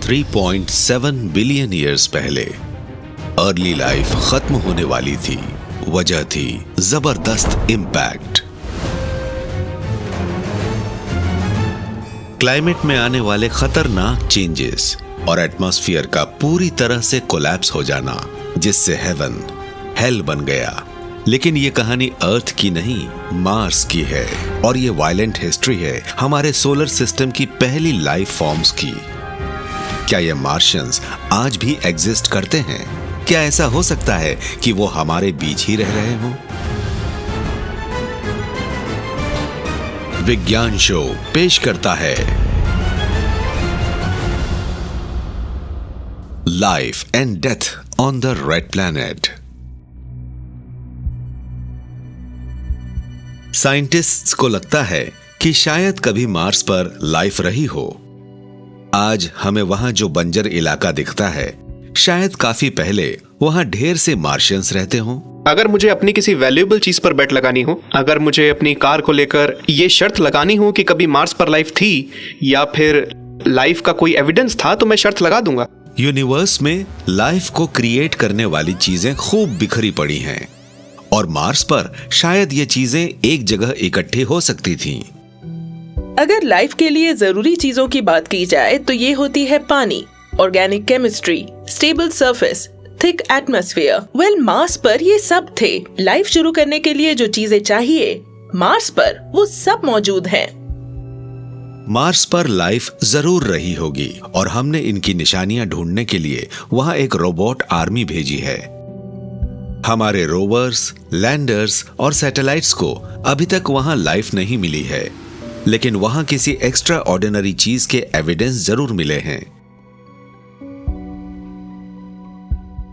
3.7 billion years पहले early life खत्म होने वाली थी। वजह थी जबरदस्त इम्पैक्ट। क्लाइमेट में आने वाले खतरनाक चेंजेस और एटमॉस्फेयर का पूरी तरह से कोलैप्स हो जाना, जिससे हेवन हेल बन गया। लेकिन ये कहानी अर्थ की नहीं, मार्स की है, और ये वायलेंट हिस्ट्री है हमारे सोलर सिस्टम की पहली लाइफ फॉर्म्स की। क्या ये मार्शियंस आज भी एग्जिस्ट करते हैं? क्या ऐसा हो सकता है कि वो हमारे बीच ही रह रहे हों? विज्ञान शो पेश करता है life and death on the red planet. Scientists को लगता है कि शायद कभी मार्स पर लाइफ रही हो। आज हमें वहां जो बंजर इलाका दिखता है, शायद काफी पहले वहां ढेर से मार्शियंस रहते हों। अगर मुझे अपनी किसी वैल्यूएबल चीज पर बेट लगानी हो, अगर मुझे अपनी कार को लेकर ये शर्त लगानी हो कि कभी मार्स पर लाइफ थी या फिर लाइफ का कोई एविडेंस था, तो मैं शर्त लगा दूंगा। यूनिवर्स में लाइफ को क्रिएट करने वाली चीजें खूब बिखरी पड़ी हैं, और मार्स पर शायद ये चीजें एक जगह इकट्ठी हो सकती थीं। अगर लाइफ के लिए जरूरी चीजों की बात की जाए तो ये होती है पानी, organic chemistry, stable surface, thick atmosphere. Well, Mars पर ये सब थे। लाइफ शुरू करने के लिए जो चीजें चाहिए, मार्स पर वो सब मौजूद हैं। मार्स पर लाइफ जरूर रही होगी, और हमने इनकी निशानियां ढूंढने के लिए वहां एक रोबोट आर्मी भेजी है। हमारे रोवर्स, लैंडर्स और सैटेलाइट्स को अभी तक वहां लाइफ नहीं मिली है, लेकिन वहां किसी एक्स्ट्रा ऑर्डिनरी चीज के एविडेंस जरूर मिले हैं।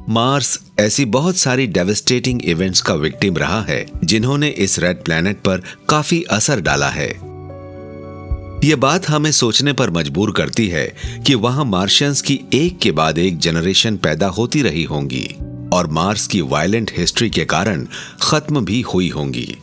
मार्स ऐसी बहुत सारी डेविस्टेटिंग इवेंट्स का विक्टिम रहा है जिन्होंने इस रेड प्लैनेट पर काफी असर डाला है। यह बात हमें सोचने पर मजबूर करती है कि वहां मार्शियंस की एक के बाद एक जनरेशन पैदा होती रही होंगी, और मार्स की वायलेंट हिस्ट्री के कारण खत्म भी हुई होंगी।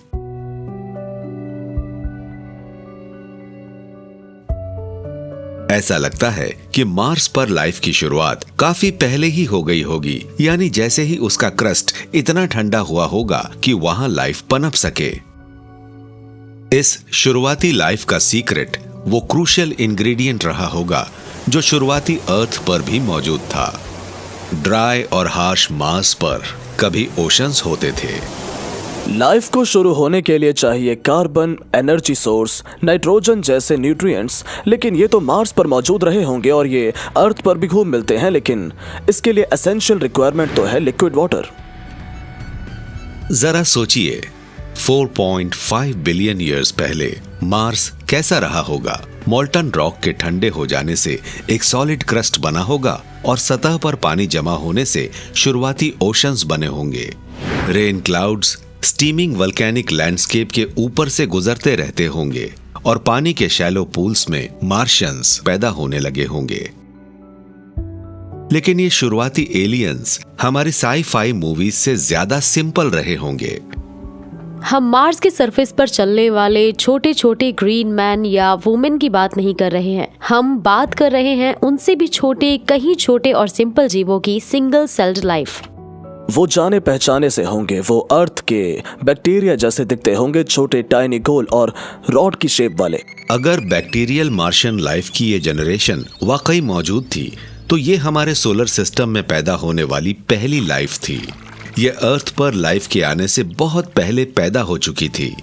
ऐसा लगता है कि मार्स पर लाइफ की शुरुआत काफी पहले ही हो गई होगी, यानी जैसे ही उसका क्रस्ट इतना ठंडा हुआ होगा कि वहां लाइफ पनप सके। इस शुरुआती लाइफ का सीक्रेट वो क्रूशियल इंग्रेडिएंट रहा होगा जो शुरुआती अर्थ पर भी मौजूद था। ड्राई और हार्श मार्स पर कभी ओशंस होते थे। लाइफ को शुरू होने के लिए चाहिए कार्बन, एनर्जी सोर्स, नाइट्रोजन जैसे न्यूट्रिएंट्स, लेकिन ये तो मार्स पर मौजूद रहे होंगे और ये अर्थ पर भी खूब मिलते हैं, लेकिन इसके लिए एसेंशियल रिक्वायरमेंट तो है लिक्विड वाटर। जरा सोचिए, 4.5 बिलियन ईयर्स पहले मार्स कैसा रहा होगा। मोल्टन रॉक के ठंडे हो जाने से एक सॉलिड क्रस्ट बना होगा, और सतह पर पानी जमा होने से शुरुआती ओशंस बने होंगे। Rain clouds steaming volcanic landscape के ऊपर से गुजरते रहते होंगे, और पानी के शैलो पूल्स में मार्शियंस पैदा होने लगे होंगे। लेकिन ये शुरुआती एलियंस हमारी साई-फाई मूवीज से ज्यादा सिंपल रहे होंगे। हम मार्स के सरफेस पर चलने वाले छोटे छोटे ग्रीन मैन या वुमेन की बात नहीं कर रहे हैं। हम बात कर रहे हैं उनसे भी छोटे, कहीं छोटे और सिंपल जीवों की सिंगल सेल्ड लाइफ। वो जाने पहचाने से होंगे, वो अर्थ के बैक्टीरिया जैसे दिखते होंगे, छोटे टाइनी गोल और रॉड की शेप वाले। अगर बैक्टीरियल मार्शियन लाइफ की ये जनरेशन वाकई मौजूद थी, तो ये हमारे सोलर सिस्टम में पैदा होने वाली पहली लाइफ थी। ये अर्थ पर लाइफ के आने से बहुत पहले पैदा हो चुकी थी।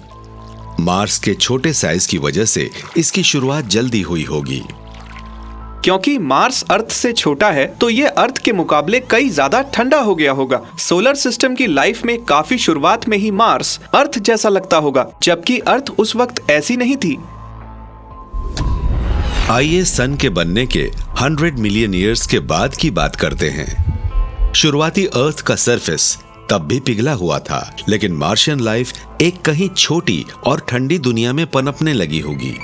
मार्स के छोटे साइज की वजह से इसकी शुरुआत जल्दी हुई होगी। क्योंकि मार्स अर्थ से छोटा है, तो ये अर्थ के मुकाबले कई ज्यादा ठंडा हो गया होगा। सोलर सिस्टम की लाइफ में काफी शुरुआत में ही मार्स अर्थ जैसा लगता होगा, जबकि अर्थ उस वक्त ऐसी नहीं थी। आइए सन के बनने के 100 मिलियन ईयर्स के बाद की बात करते हैं। शुरुआती अर्थ का सरफेस तब भी पिघला हुआ था, लेकिन मार्शियन लाइफ एक कहीं छोटी और ठंडी दुनिया में पनपने लगी होगी।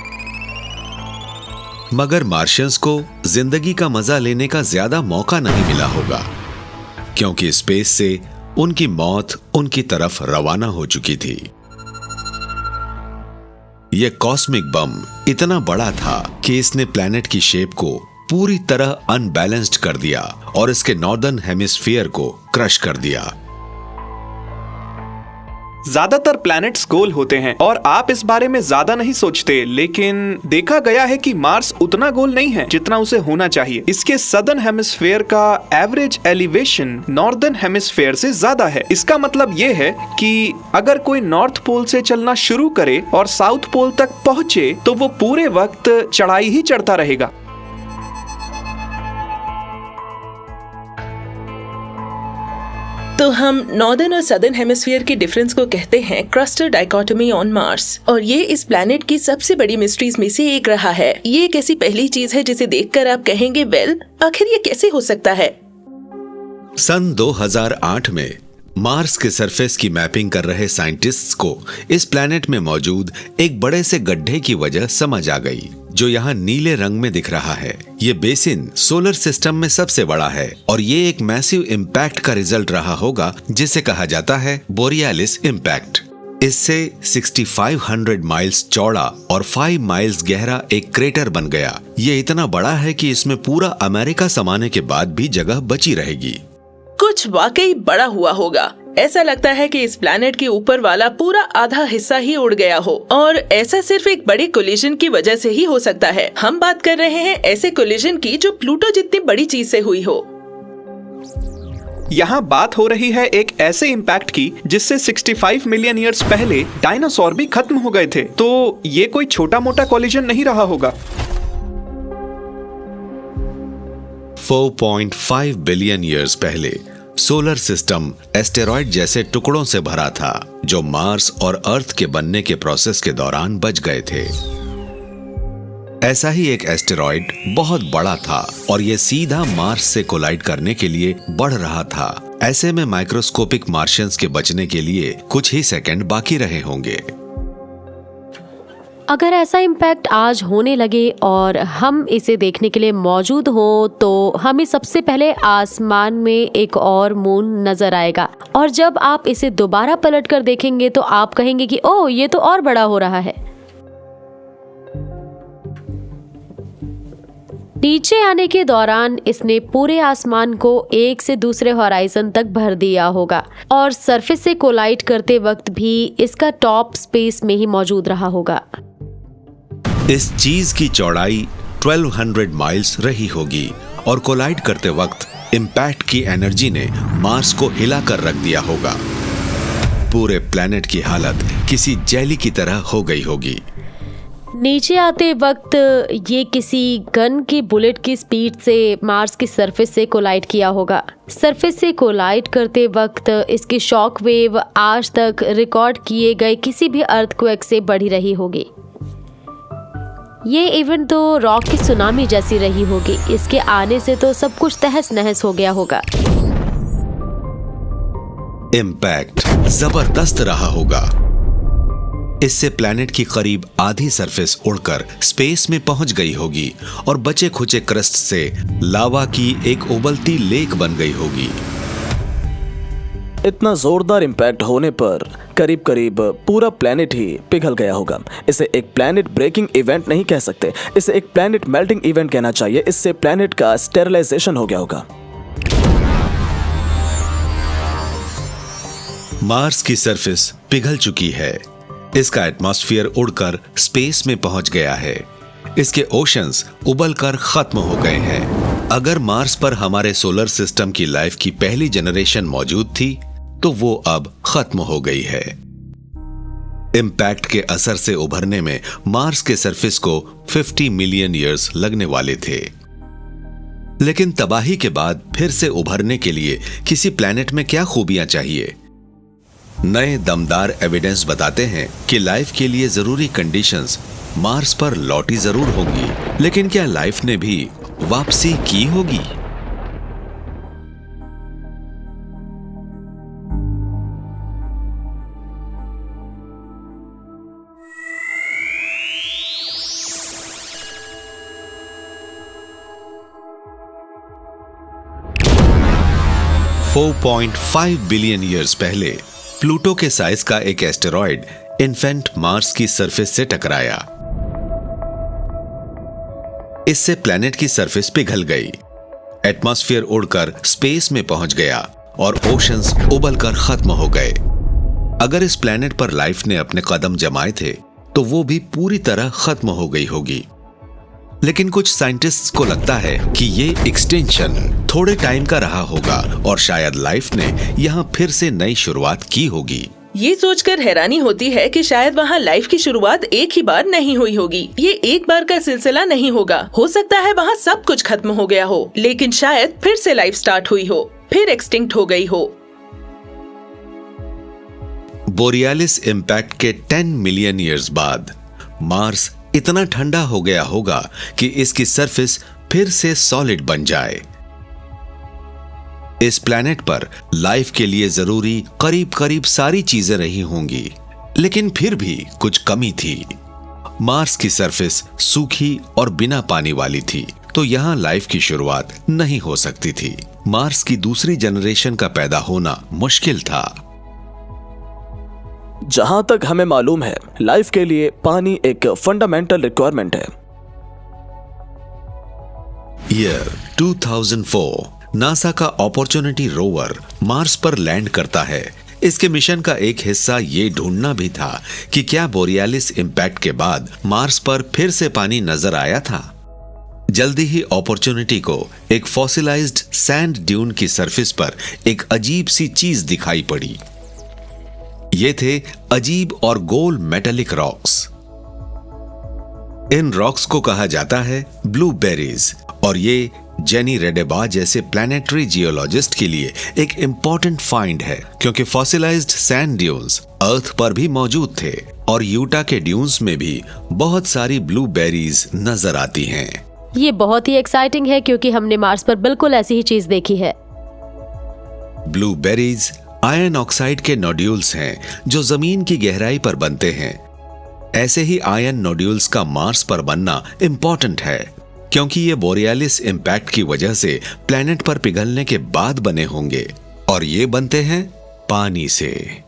मगर मार्शियंस को जिंदगी का मजा लेने का ज्यादा मौका नहीं मिला होगा, क्योंकि स्पेस से उनकी मौत उनकी तरफ रवाना हो चुकी थी। यह कॉस्मिक बम इतना बड़ा था कि इसने प्लैनेट की शेप को पूरी तरह अनबैलेंस्ड कर दिया और इसके नॉर्दर्न हेमिस्फीयर को क्रश कर दिया। ज्यादातर प्लैनेट्स गोल होते हैं और आप इस बारे में ज्यादा नहीं सोचते, लेकिन देखा गया है कि मार्स उतना गोल नहीं है जितना उसे होना चाहिए। इसके सदर्न हेमिस्फीयर का एवरेज एलिवेशन नॉर्दर्न हेमिस्फीयर से ज्यादा है। इसका मतलब ये है कि अगर कोई नॉर्थ पोल से चलना शुरू करे और साउथ पोल तक पहुंचे तो वो पूरे वक्त चढ़ाई ही चढ़ता रहेगा। तो हम नॉर्दर्न और सदर्न हेमिस्फीयर के डिफरेंस को कहते हैं क्रस्टल डाइकोटोमी ऑन मार्स, और ये इस प्लैनेट की सबसे बड़ी मिस्ट्रीज में से एक रहा है। ये एक ऐसी पहली चीज है जिसे देखकर आप कहेंगे, वेल आखिर ये कैसे हो सकता है। सन 2008 में मार्स के सरफेस की मैपिंग कर रहे साइंटिस्ट्स को इस प्लैनेट में मौजूद एक बड़े से गड्ढे की वजह समझ आ गई, जो यहाँ नीले रंग में दिख रहा है। ये बेसिन सोलर सिस्टम में सबसे बड़ा है और ये एक मैसिव इम्पैक्ट का रिजल्ट रहा होगा, जिसे कहा जाता है बोरियालिस इम्पैक्ट। इससे 6500 माइल्स चौड़ा और 5 माइल्स गहरा एक क्रेटर बन गया। ये इतना बड़ा है कि इसमें पूरा अमेरिका समाने के बाद भी जगह बची रहेगी। कुछ वाकई बड़ा हुआ होगा। ऐसा लगता है कि इस प्लैनेट के ऊपर वाला पूरा आधा हिस्सा ही उड़ गया हो, और ऐसा सिर्फ एक बड़े कोलिजन की वजह से ही हो सकता है। हम बात कर रहे हैं ऐसे कोलिजन की जो प्लूटो जितनी बड़ी चीज से हुई हो। यहाँ बात हो रही है एक ऐसे इम्पैक्ट की जिससे 65 मिलियन ईयर्स पहले डायनासोर भी खत्म हो गए थे। तो ये कोई छोटा मोटा कोलिजन नहीं रहा होगा। 4.5 बिलियन ईयर्स पहले सोलर सिस्टम एस्टेरॉयड जैसे टुकड़ों से भरा था, जो मार्स और अर्थ के बनने के प्रोसेस के दौरान बच गए थे। ऐसा ही एक एस्टेरॉयड बहुत बड़ा था और ये सीधा मार्स से कोलाइड करने के लिए बढ़ रहा था। ऐसे में माइक्रोस्कोपिक मार्शियंस के बचने के लिए कुछ ही सेकंड बाकी रहे होंगे। अगर ऐसा इम्पैक्ट आज होने लगे और हम इसे देखने के लिए मौजूद हो, तो हमें सबसे पहले आसमान में एक और मून नजर आएगा, और जब आप इसे दोबारा पलट कर देखेंगे तो आप कहेंगे कि ओह, ये तो और बड़ा हो रहा है। नीचे आने के दौरान इसने पूरे आसमान को एक से दूसरे हॉराइजन तक भर दिया होगा, और सरफेस से कोलाइड करते वक्त भी इसका टॉप स्पेस में ही मौजूद रहा होगा। इस चीज की चौड़ाई 1200 माइल्स रही होगी और कोलाइड करते वक्त इम्पैक्ट की एनर्जी ने मार्स को हिला कर रख दिया होगा। पूरे प्लैनेट की हालत किसी जेली की तरह हो गई होगी। नीचे आते वक्त ये किसी गन की बुलेट की स्पीड से मार्स की सरफेस से कोलाइड किया होगा। सरफेस से कोलाइड करते वक्त इसकी शॉक वेव आज तक रिकॉर्ड किए गए किसी भी अर्थक्वेक से बढ़ी रही होगी। ये इवेंट तो रॉक की सुनामी जैसी रही होगी। इसके आने से तो सब कुछ तहस नहस हो गया होगा। इम्पैक्ट जबरदस्त रहा होगा। इससे प्लैनेट की करीब आधी सरफेस उड़कर स्पेस में पहुंच गई होगी और बचे खुचे क्रस्ट से लावा की एक उबलती लेक बन गई होगी। इतना जोरदार इम्पैक्ट होने पर करीब करीब पूरा प्लैनेट ही पिघल गया होगा। इसे एक प्लैनेट ब्रेकिंग इवेंट नहीं कह सकते, इसे एक प्लैनेट मेल्टिंग इवेंट कहना चाहिए। इससे प्लैनेट का स्टेरिलाइजेशन हो गया होगा। मार्स की सरफेस पिघल चुकी है। इसका एटमॉस्फेयर उड़कर स्पेस में पहुंच गया है। इसके ओशंस उबलकर खत्म हो गए हैं। अगर मार्स पर हमारे सोलर सिस्टम की लाइफ की पहली जनरेशन मौजूद थी, तो वो अब खत्म हो गई है। इम्पैक्ट के असर से उभरने में मार्स के सरफेस को 50 मिलियन ईयर्स लगने वाले थे। लेकिन तबाही के बाद फिर से उभरने के लिए किसी प्लैनेट में क्या खूबियां चाहिए? नए दमदार एविडेंस बताते हैं कि लाइफ के लिए जरूरी कंडीशंस मार्स पर लौटी जरूर होंगी, लेकिन क्या लाइफ ने भी वापसी की होगी? $4.5 बिलियन ईयर्स पहले प्लूटो के साइज का एक एस्टेरॉयड इन्फेंट मार्स की सरफेस से टकराया। इससे प्लेनेट की सरफेस पिघल गई। एटमॉस्फेयर उड़कर स्पेस में पहुंच गया और ओशंस उबलकर खत्म हो गए। अगर इस प्लेनेट पर लाइफ ने अपने कदम जमाए थे तो वो भी पूरी तरह खत्म हो गई होगी। लेकिन कुछ साइंटिस्ट्स को लगता है कि ये एक्सटेंशन थोड़े टाइम का रहा होगा और शायद लाइफ ने यहाँ फिर से नई शुरुआत की होगी। ये सोचकर हैरानी होती है कि शायद वहाँ लाइफ की शुरुआत एक ही बार नहीं हुई होगी। ये एक बार का सिलसिला नहीं होगा। हो सकता है वहाँ सब कुछ खत्म हो गया हो, लेकिन शायद फिर से लाइफ स्टार्ट हुई हो, फिर एक्सटिंक्ट हो गई हो। बोरियालिस इम्पैक्ट के 10 मिलियन ईयर्स बाद मार्स इतना ठंडा हो गया होगा कि इसकी सरफेस फिर से सॉलिड बन जाए। इस प्लैनेट पर लाइफ के लिए जरूरी करीब करीब सारी चीजें रही होंगी, लेकिन फिर भी कुछ कमी थी। मार्स की सरफेस सूखी और बिना पानी वाली थी, तो यहां लाइफ की शुरुआत नहीं हो सकती थी। मार्स की दूसरी जनरेशन का पैदा होना मुश्किल था। जहां तक हमें मालूम है, लाइफ के लिए पानी एक फंडामेंटल रिक्वायरमेंट है। ईयर 2004 नासा का अपॉर्चुनिटी रोवर मार्स पर लैंड करता है। इसके मिशन का एक हिस्सा ये ढूंढना भी था कि क्या बोरियालिस इम्पैक्ट के बाद मार्स पर फिर से पानी नजर आया था। जल्दी ही अपॉर्चुनिटी को एक फॉसिलाइज्ड सैंड ड्यून की सरफेस पर एक अजीब सी चीज दिखाई पड़ी। ये थे अजीब और गोल मेटालिक रॉक्स। इन रॉक्स को कहा जाता है ब्लूबेरीज और ये जेनी रेडेबा जैसे प्लैनेटरी जियोलॉजिस्ट के लिए एक इंपॉर्टेंट फाइंड है, क्योंकि फॉसिलाइज्ड सैंड ड्यून्स अर्थ पर भी मौजूद थे और यूटा के ड्यून्स में भी बहुत सारी ब्लूबेरीज नजर आती हैं। ये बहुत ही एक्साइटिंग है क्योंकि हमने मार्स पर बिल्कुल ऐसी ही चीज देखी है। ब्लूबेरीज आयरन ऑक्साइड के नोड्यूल्स हैं जो जमीन की गहराई पर बनते हैं। ऐसे ही आयरन नोड्यूल्स का मार्स पर बनना इंपॉर्टेंट है, क्योंकि ये बोरियालिस इम्पैक्ट की वजह से प्लैनेट पर पिघलने के बाद बने होंगे और ये बनते हैं पानी से।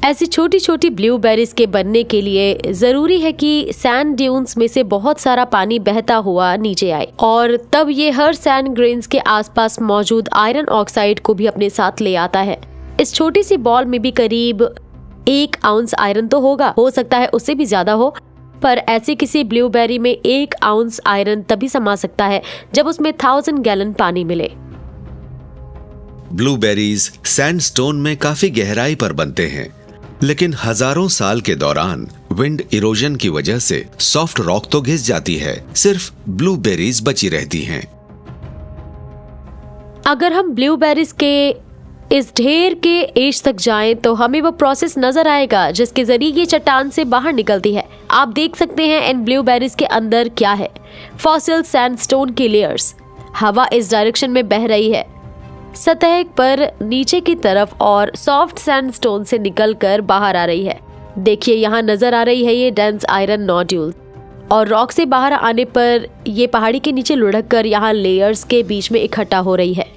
ऐसी छोटी छोटी ब्लूबेरीज के बनने के लिए जरूरी है कि सैंड ड्यून्स में से बहुत सारा पानी बहता हुआ नीचे आए और तब ये हर सैंड ग्रेन्स के आसपास मौजूद आयरन ऑक्साइड को भी अपने साथ ले आता है। इस छोटी सी बॉल में भी करीब 1 आउंस आयरन तो होगा, हो सकता है उससे भी ज्यादा हो, पर ऐसे किसी ब्लूबेरी में 1 आउंस आयरन तभी समा सकता है जब उसमें 1000 गैलन पानी मिले। ब्लूबेरीज सैंडस्टोन में काफी गहराई पर बनते हैं, लेकिन हजारों साल के दौरान विंड इरोजन की वजह से सॉफ्ट रॉक तो घिस जाती है, सिर्फ ब्लूबेरीज बची रहती हैं। अगर हम ब्लूबेरीज के इस ढेर के एज तक जाएं तो हमें वो प्रोसेस नजर आएगा जिसके जरिए ये चट्टान से बाहर निकलती है। आप देख सकते हैं इन ब्लूबेरीज के अंदर क्या है। फॉसिल सैंडस्टोन की लेयर्स। हवा इस डायरेक्शन में बह रही है सतह पर नीचे की तरफ और सॉफ्ट सैंडस्टोन से निकलकर बाहर आ रही है। देखिए यहाँ नजर आ रही है ये डेंस आयरन नोड्यूल और रॉक से बाहर आने पर ये पहाड़ी के नीचे लुढ़क कर यहाँ लेयर्स के बीच में इकट्ठा हो रही है।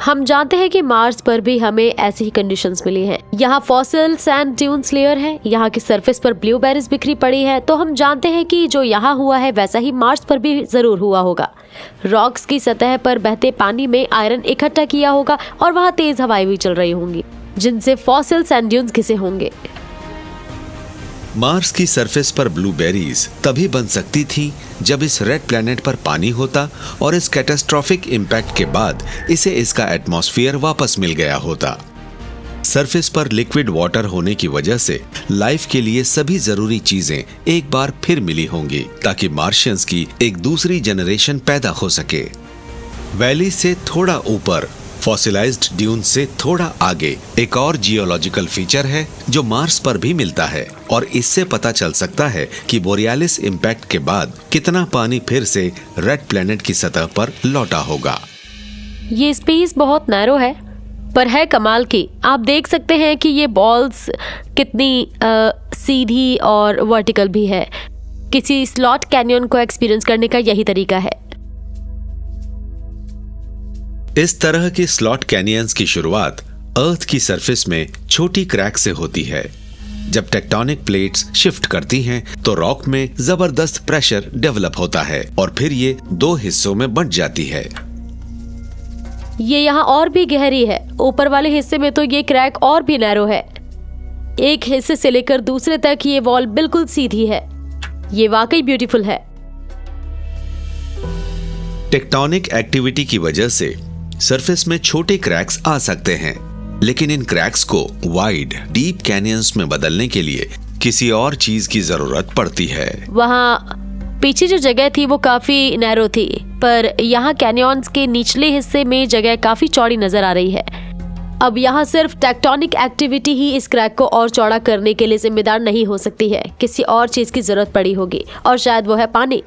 हम जानते हैं कि मार्स पर भी हमें ऐसी ही कंडीशंस मिली हैं। यहाँ फॉसिल सैंड ड्यून्स लेयर है, यहाँ की सरफेस पर ब्लूबेरीज बिखरी पड़ी है, तो हम जानते हैं कि जो यहाँ हुआ है वैसा ही मार्स पर भी जरूर हुआ होगा। रॉक्स की सतह पर बहते पानी में आयरन इकट्ठा किया होगा और वहाँ तेज हवाएं भी चल रही होंगी जिनसे फॉसिल सैंड ड्यून्स घिसे होंगे। मार्स की सरफेस पर ब्लूबेरीज तभी बन सकती थी जब इस रेड प्लैनेट पर पानी होता और इस कैटास्ट्रोफिक इम्पैक्ट के बाद इसे इसका एटमॉस्फेयर वापस मिल गया होता। सरफेस पर लिक्विड वाटर होने की वजह से लाइफ के लिए सभी जरूरी चीजें एक बार फिर मिली होंगी ताकि मार्शियंस की एक दूसरी जनरेशन पैदा हो सके। वैली से थोड़ा ऊपर फॉसिलाइज्ड ड्यून से थोड़ा आगे एक और जियोलॉजिकल फीचर है जो मार्स पर भी मिलता है और इससे पता चल सकता है कि बोरियालिस इम्पैक्ट के बाद कितना पानी फिर से रेड प्लैनेट की सतह पर लौटा होगा। ये स्पेस बहुत नैरो है पर है कमाल की। आप देख सकते हैं कि ये बॉल्स कितनी सीधी और वर्टिकल भी है। किसी स्लॉट कैनियन को एक्सपीरियंस करने का यही तरीका है। इस तरह के स्लॉट कैनियंस की शुरुआत अर्थ की सरफेस में छोटी क्रैक से होती है। जब टेक्टोनिक प्लेट्स शिफ्ट करती हैं, तो रॉक में जबरदस्त प्रेशर डेवलप होता है और फिर ये दो हिस्सों में बंट जाती है। ये यहाँ और भी गहरी है। ऊपर वाले हिस्से में तो ये क्रैक और भी नैरो है। एक हिस्से से लेकर दूसरे तक ये वॉल बिल्कुल सीधी है। ये वाकई ब्यूटीफुल है। टेक्टोनिक एक्टिविटी की वजह से सरफेस में छोटे क्रैक्स आ सकते हैं, लेकिन इन क्रैक्स को वाइड डीप कैनियंस में बदलने के लिए किसी और चीज की जरूरत पड़ती है। वहाँ पीछे जो जगह थी वो काफी नैरो थी, पर यहाँ कैनियंस के निचले हिस्से में जगह काफी चौड़ी नजर आ रही है। अब यहाँ सिर्फ टेक्टोनिक एक्टिविटी ही इस क्रैक को और चौड़ा करने के लिए जिम्मेदार नहीं हो सकती है। किसी और चीज की जरूरत पड़ी होगी, और शायद वो है पानी।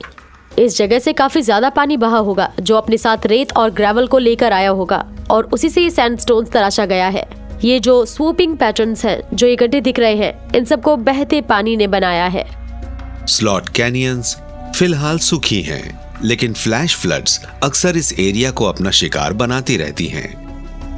इस जगह से काफी ज्यादा पानी बहा होगा, जो अपने साथ रेत और ग्रेवल को लेकर आया होगा, और उसी से ये सैंडस्टोन्स तराशा गया है। ये जो स्वूपिंग पैटर्न्स हैं जो इकट्ठे दिख रहे हैं, इन सबको बहते पानी ने बनाया है। स्लॉट कैनियंस फिलहाल सूखी हैं, लेकिन फ्लैश फ्लड्स अक्सर इस एरिया को अपना शिकार बनाती रहती हैं।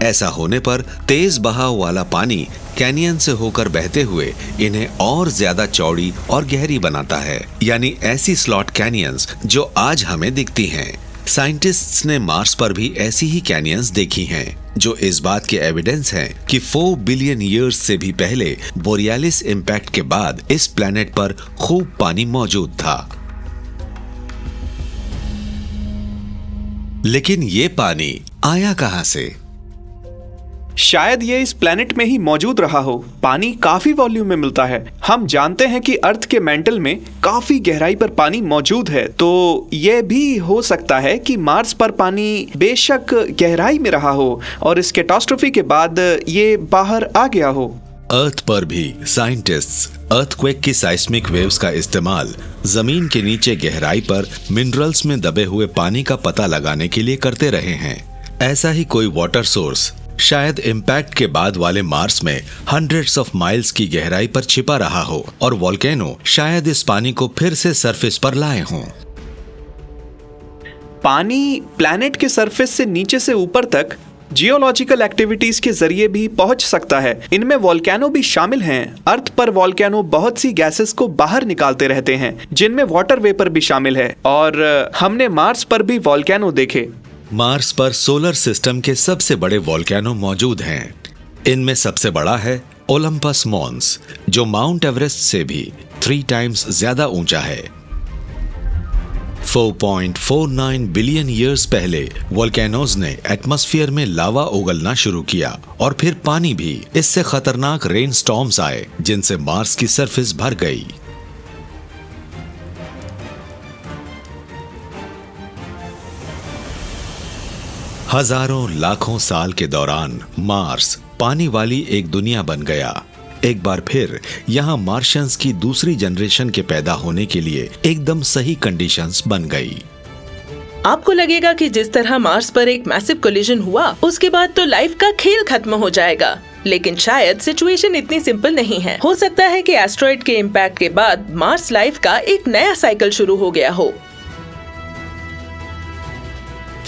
ऐसा होने पर तेज बहाव वाला पानी कैनियन से होकर बहते हुए इन्हें और ज्यादा चौड़ी और गहरी बनाता है, यानी ऐसी स्लॉट कैनियंस जो आज हमें दिखती हैं। साइंटिस्ट्स ने मार्स पर भी ऐसी ही कैनियंस देखी हैं, जो इस बात के एविडेंस हैं कि 4 बिलियन ईयर्स से भी पहले बोरियालिस इम्पैक्ट के बाद इस प्लेनेट पर खूब पानी मौजूद था। लेकिन ये पानी आया कहां से? शायद ये इस प्लेनेट में ही मौजूद रहा हो। पानी काफी वॉल्यूम में मिलता है। हम जानते हैं कि अर्थ के मेंटल में काफी गहराई पर पानी मौजूद है, तो ये भी हो सकता है कि मार्स पर पानी बेशक गहराई में रहा हो और इस कैटास्ट्रोफी के बाद ये बाहर आ गया हो। अर्थ पर भी साइंटिस्ट्स अर्थक्वेक की साइस्मिक वेव्स का इस्तेमाल जमीन के नीचे गहराई पर मिनरल्स में दबे हुए पानी का पता लगाने के लिए करते रहे हैं। ऐसा ही कोई वाटर सोर्स शायद इम्पैक्ट के बाद वाले मार्स में हंड्रेड्स ऑफ माइल्स की गहराई पर छिपा रहा हो, और वोल्केनो शायद इस पानी को फिर से सरफेस पर लाए हों। पानी प्लैनेट के सरफेस से नीचे से ऊपर तक जियोलॉजिकल एक्टिविटीज के जरिए भी पहुंच सकता है। इनमें वोल्केनो भी शामिल हैं। अर्थ पर वोल्केनो बहुत सी गैसेस को बाहर निकालते रहते हैं, जिनमें वाटर वेपर भी शामिल है, और हमने मार्स पर भी वोल्केनो देखे। मार्स पर सोलर सिस्टम के सबसे बड़े वोल्केनो मौजूद हैं। इनमें सबसे बड़ा है ओलंपस मॉन्स, जो माउंट एवरेस्ट से भी 3 टाइम्स ज्यादा ऊंचा है। 4.49 बिलियन ईयर्स पहले वोल्केनोज ने एटमॉस्फेयर में लावा उगलना शुरू किया, और फिर पानी भी। इससे खतरनाक रेन स्टॉर्म्स आए, जिनसे मार्स की सरफेस भर गई। हजारों लाखों साल के दौरान मार्स पानी वाली एक दुनिया बन गया। एक बार फिर यहाँ मार्शियंस की दूसरी जनरेशन के पैदा होने के लिए एकदम सही कंडीशंस बन गई। आपको लगेगा कि जिस तरह मार्स पर एक मैसिव कोलिजन हुआ, उसके बाद तो लाइफ का खेल खत्म हो जाएगा, लेकिन शायद सिचुएशन इतनी सिंपल नहीं है। हो सकता है कि एस्ट्रॉइड के इम्पैक्ट के बाद मार्स लाइफ का एक नया साइकिल शुरू हो गया हो।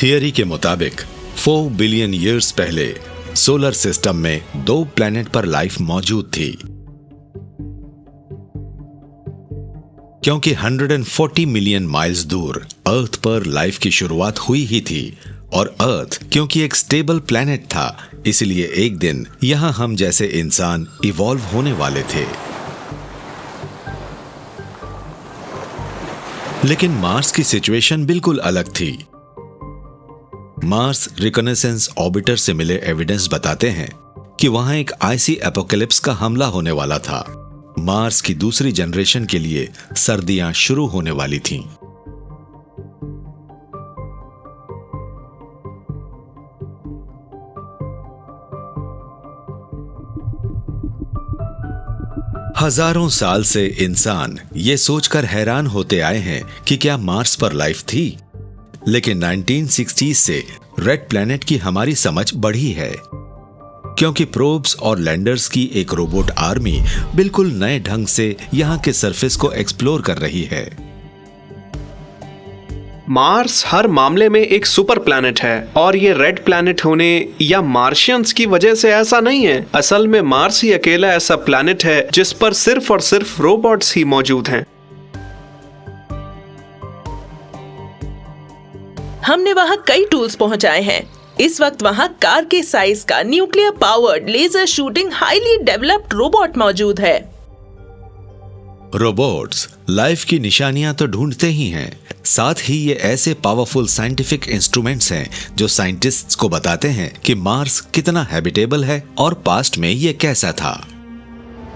थियरी के मुताबिक 4 बिलियन ईयर्स पहले सोलर सिस्टम में 2 प्लैनेट पर लाइफ मौजूद थी, क्योंकि 140 मिलियन माइल्स दूर अर्थ पर लाइफ की शुरुआत हुई ही थी, और अर्थ क्योंकि एक स्टेबल प्लैनेट था, इसलिए एक दिन यहां हम जैसे इंसान इवॉल्व होने वाले थे। लेकिन मार्स की सिचुएशन बिल्कुल अलग थी। मार्स रिकॉनेसेंस ऑर्बिटर से मिले एविडेंस बताते हैं कि वहां एक आइसी एपोकैलिप्स का हमला होने वाला था। मार्स की दूसरी जनरेशन के लिए सर्दियां शुरू होने वाली थीं। हजारों साल से इंसान ये सोचकर हैरान होते आए हैं कि क्या मार्स पर लाइफ थी, लेकिन 1960s से रेड प्लैनेट की हमारी समझ बढ़ी है, क्योंकि प्रोब्स और लैंडर्स की एक रोबोट आर्मी बिल्कुल नए ढंग से यहां के सरफेस को एक्सप्लोर कर रही है। मार्स हर मामले में एक सुपर प्लैनेट है और ये रेड प्लैनेट होने या मार्शियंस की वजह से ऐसा नहीं है। असल में मार्स ही अकेला ऐसा प्लैनेट है जिस पर सिर्फ और सिर्फ रोबोट्स ही मौजूद हैं। हमने वहाँ कई टूल्स पहुँचाए हैं। इस वक्त वहाँ कार के साइज का nuclear powered laser shooting highly developed robot मौजूद है। रोबोट्स लाइफ की निशानियां तो ढूंढते ही हैं, साथ ही ये ऐसे पावरफुल साइंटिफिक इंस्ट्रूमेंट्स हैं जो साइंटिस्ट्स को बताते हैं कि मार्स कितना हैबिटेबल है और पास्ट में ये कैसा था।